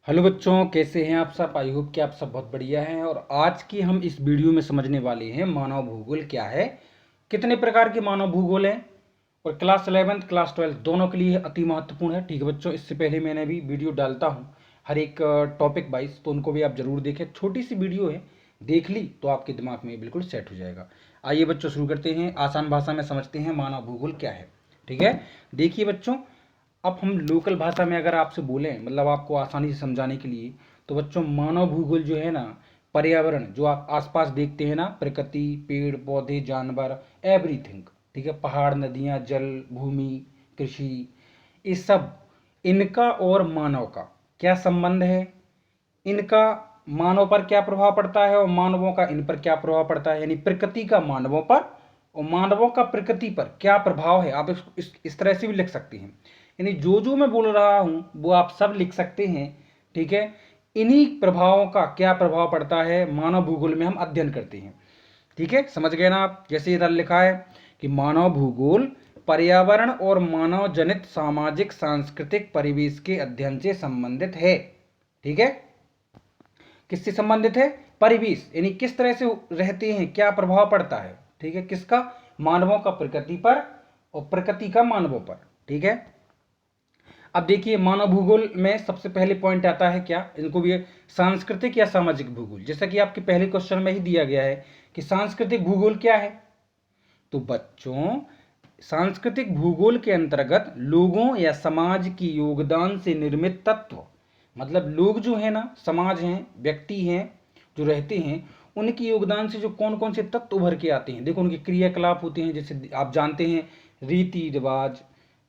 Hello बच्चों, कैसे हैं आप सब। आई होप कि आप सब बहुत बढ़िया हैं। और आज की हम इस वीडियो में समझने वाले हैं मानव भूगोल क्या है, कितने प्रकार के मानव भूगोल हैं और क्लास 11th क्लास 12 दोनों के लिए अति महत्वपूर्ण है। ठीक है बच्चों, इससे पहले मैंने भी वीडियो डालता हूं हर एक टॉपिक वाइज, तो उनको भी आप जरूर देखें। छोटी सी वीडियो है, देख ली तो आपके दिमाग में बिल्कुल सेट हो जाएगा। आइए बच्चों शुरू करते हैं, आसान भाषा में समझते हैं मानव भूगोल क्या है। ठीक है, देखिए बच्चों, अब हम लोकल भाषा में अगर आपसे बोलें, मतलब आपको आसानी से समझाने के लिए, तो बच्चों मानव भूगोल जो है ना, पर्यावरण जो आप आसपास देखते हैं ना, प्रकृति, पेड़ पौधे, जानवर, एवरीथिंग। ठीक है, पहाड़, नदियाँ, जल, भूमि, कृषि, ये सब, इनका और मानव का क्या संबंध है, इनका मानव पर क्या प्रभाव पड़ता है और मानवों का इन पर क्या प्रभाव पड़ता है, यानी प्रकृति का मानवों पर और मानवों का प्रकृति पर क्या प्रभाव है। आप इस तरह से भी लिख सकते हैं, यानी जो जो मैं बोल रहा हूं वो आप सब लिख सकते हैं। ठीक है, इन्हीं प्रभावों का क्या प्रभाव पड़ता है मानव भूगोल में हम अध्ययन करते हैं। ठीक है, समझ गए ना आप। जैसे इधर लिखा है कि मानव भूगोल पर्यावरण और मानव जनित सामाजिक सांस्कृतिक परिवेश के अध्ययन से संबंधित है। ठीक है, किससे संबंधित है, परिवेश, यानी किस तरह से रहते हैं, क्या प्रभाव पड़ता है। ठीक है, किसका, मानवों का प्रकृति पर और प्रकृति का मानवों पर। ठीक है, अब देखिए मानव भूगोल में सबसे पहले पॉइंट आता है क्या, इनको भी सांस्कृतिक या सामाजिक भूगोल। जैसा कि आपके पहले क्वेश्चन में ही दिया गया है कि सांस्कृतिक भूगोल क्या है, तो बच्चों सांस्कृतिक भूगोल के अंतर्गत लोगों या समाज की योगदान से निर्मित तत्व, मतलब लोग जो है ना, समाज हैं, व्यक्ति हैं जो रहते हैं, उनके योगदान से जो कौन कौन से तत्व उभर के आते हैं। देखो उनके क्रियाकलाप होते हैं, जैसे आप जानते हैं रीति रिवाज,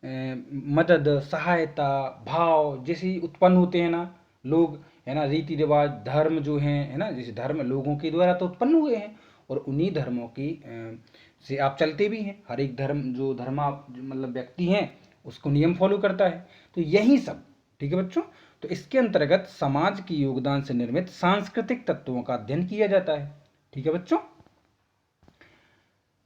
मदद, सहायता, भाव जैसे उत्पन्न होते हैं ना लोग, है ना, रीति रिवाज, धर्म जो है ना, जैसे धर्म लोगों के द्वारा तो उत्पन्न हुए हैं और उन्हीं धर्मों की से आप चलते भी हैं। हर एक धर्म जो मतलब व्यक्ति हैं उसको नियम फॉलो करता है, तो यही सब। ठीक है बच्चों, तो इसके अंतर्गत समाज की योगदान से निर्मित सांस्कृतिक तत्वों का अध्ययन किया जाता है। ठीक है बच्चों,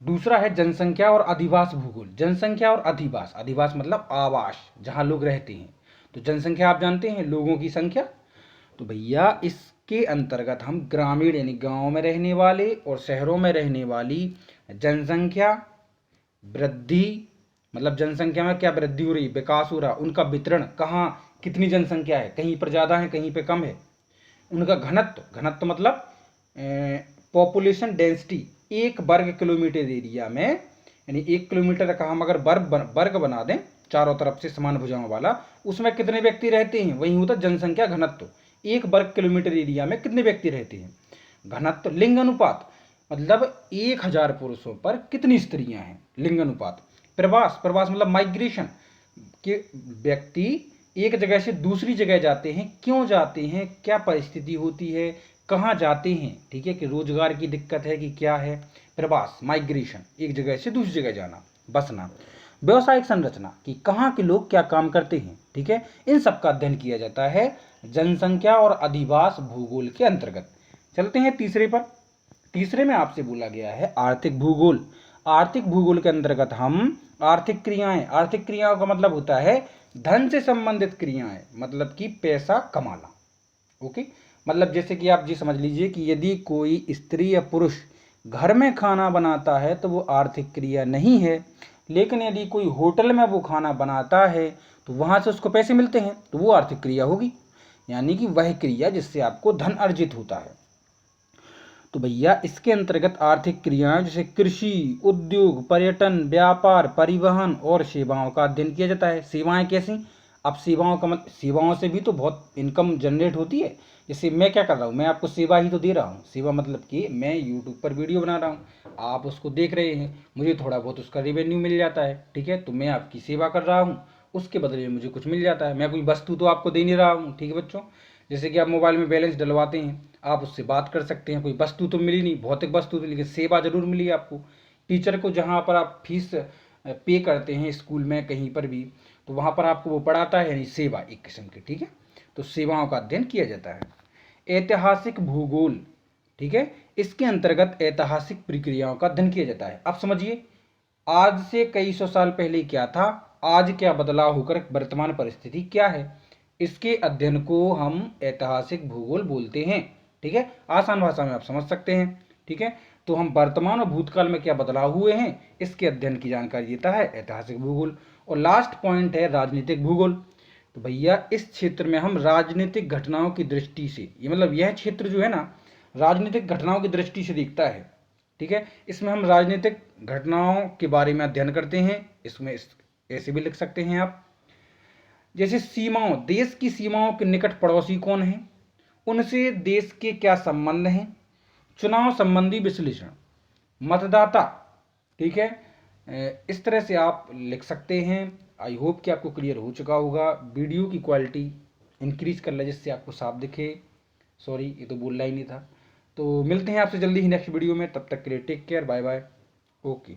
दूसरा है जनसंख्या और अधिवास भूगोल। जनसंख्या और अधिवास, अधिवास मतलब आवास, जहां लोग रहते हैं। तो जनसंख्या आप जानते हैं लोगों की संख्या, तो भैया इसके अंतर्गत हम ग्रामीण यानी गांव में रहने वाले और शहरों में रहने वाली जनसंख्या वृद्धि, मतलब जनसंख्या में क्या वृद्धि हो रही, विकास हो रहा, उनका वितरण, कहाँ कितनी जनसंख्या है, कहीं पर ज़्यादा है कहीं पर कम है, उनका घनत्व, घनत्व मतलब पॉपुलेशन डेंसिटी, एक वर्ग किलोमीटर एरिया में, यानी 1 किलोमीटर का हम अगर वर्ग बना दें चारों तरफ से समान भुजाओं वाला, उसमें कितने व्यक्ति रहते हैं, वही होता जनसंख्या घनत्व। 1 वर्ग किलोमीटर एरिया में कितने व्यक्ति रहते हैं। घनत्व, लिंग अनुपात, मतलब 1000 पुरुषों पर कितनी स्त्रियां हैं, लिंग अनुपात। प्रवास, प्रवास मतलब माइग्रेशन, कि व्यक्ति एक जगह से दूसरी जगह जाते हैं, क्यों जाते हैं, क्या परिस्थिति होती है, कहाँ जाते हैं। ठीक है, कि रोजगार की दिक्कत है कि क्या है, प्रवास माइग्रेशन, एक जगह से दूसरी जगह जाना, बसना। व्यवसायिक संरचना, कि कहाँ के लोग क्या काम करते हैं। ठीक है, इन सब का अध्ययन किया जाता है जनसंख्या और अधिवास भूगोल के अंतर्गत। चलते हैं तीसरे पर। तीसरे में आपसे बोला गया है आर्थिक भूगोल। आर्थिक भूगोल के अंतर्गत हम आर्थिक क्रियाएं, आर्थिक क्रियाओं का मतलब होता है धन से संबंधित क्रियाएं, मतलब कि पैसा कमाना। ओके, मतलब जैसे कि आप जी समझ लीजिए कि यदि कोई स्त्री या पुरुष घर में खाना बनाता है तो वो आर्थिक क्रिया नहीं है, लेकिन यदि कोई होटल में वो खाना बनाता है तो वहां से उसको पैसे मिलते हैं, तो वो आर्थिक क्रिया होगी, यानी कि वह क्रिया जिससे आपको धन अर्जित होता है। तो भैया इसके अंतर्गत आर्थिक क्रियाएं जैसे कृषि, उद्योग, पर्यटन, व्यापार, परिवहन और सेवाओं का अध्ययन किया जाता है। सेवाएं कैसी, अब सेवाओं का मतलब, सेवाओं से भी तो बहुत इनकम जनरेट होती है। जैसे मैं क्या कर रहा हूँ, मैं आपको सेवा ही तो दे रहा हूँ। सेवा मतलब कि मैं यूट्यूब पर वीडियो बना रहा हूँ, आप उसको देख रहे हैं, मुझे थोड़ा बहुत उसका रेवेन्यू मिल जाता है। ठीक है, तो मैं आपकी सेवा कर रहा हूँ, उसके बदले में मुझे कुछ मिल जाता है। मैं कोई वस्तु तो आपको दे नहीं रहा हूँ। ठीक है बच्चों, जैसे कि आप मोबाइल में बैलेंस डलवाते हैं, आप उससे बात कर सकते हैं, कोई वस्तु तो मिली नहीं, भौतिक वस्तु तो, लेकिन सेवा जरूर मिली आपको। टीचर को जहाँ पर आप फीस पे करते हैं स्कूल में कहीं पर भी, तो वहाँ पर आपको वो पढ़ाता है, यानी सेवा एक किस्म की। ठीक है, तो सेवाओं का अध्ययन किया जाता है। ऐतिहासिक भूगोल, ठीक है, इसके अंतर्गत ऐतिहासिक प्रक्रियाओं का अध्ययन किया जाता है। अब समझिए आज से कई सौ साल पहले क्या था, आज क्या बदलाव होकर वर्तमान परिस्थिति क्या है। इसके अध्ययन को हम ऐतिहासिक भूगोल बोलते हैं। ठीक है, आसान भाषा में आप समझ सकते हैं। ठीक है, तो हम वर्तमान और भूतकाल में क्या बदलाव हुए हैं इसके अध्ययन की जानकारी देता है ऐतिहासिक भूगोल। और लास्ट पॉइंट है राजनीतिक भूगोल। तो भैया इस क्षेत्र में हम राजनीतिक घटनाओं की दृष्टि से, ये मतलब यह क्षेत्र जो है ना राजनीतिक घटनाओं की दृष्टि से देखता है। ठीक है, इसमें हम राजनीतिक घटनाओं के बारे में अध्ययन करते हैं। इसमें ऐसे भी लिख सकते हैं आप, जैसे सीमाओं, देश की सीमाओं के निकट पड़ोसी कौन है, उनसे देश के क्या संबंध हैं, चुनाव संबंधी विश्लेषण, मतदाता। ठीक है, इस तरह से आप लिख सकते हैं। आई होप कि आपको क्लियर हो चुका होगा। वीडियो की क्वालिटी इंक्रीज कर ले जिससे आपको साफ दिखे। सॉरी, ये तो बोलना ही नहीं था। तो मिलते हैं आपसे जल्दी ही नेक्स्ट वीडियो में, तब तक के लिए take care, bye bye, okay.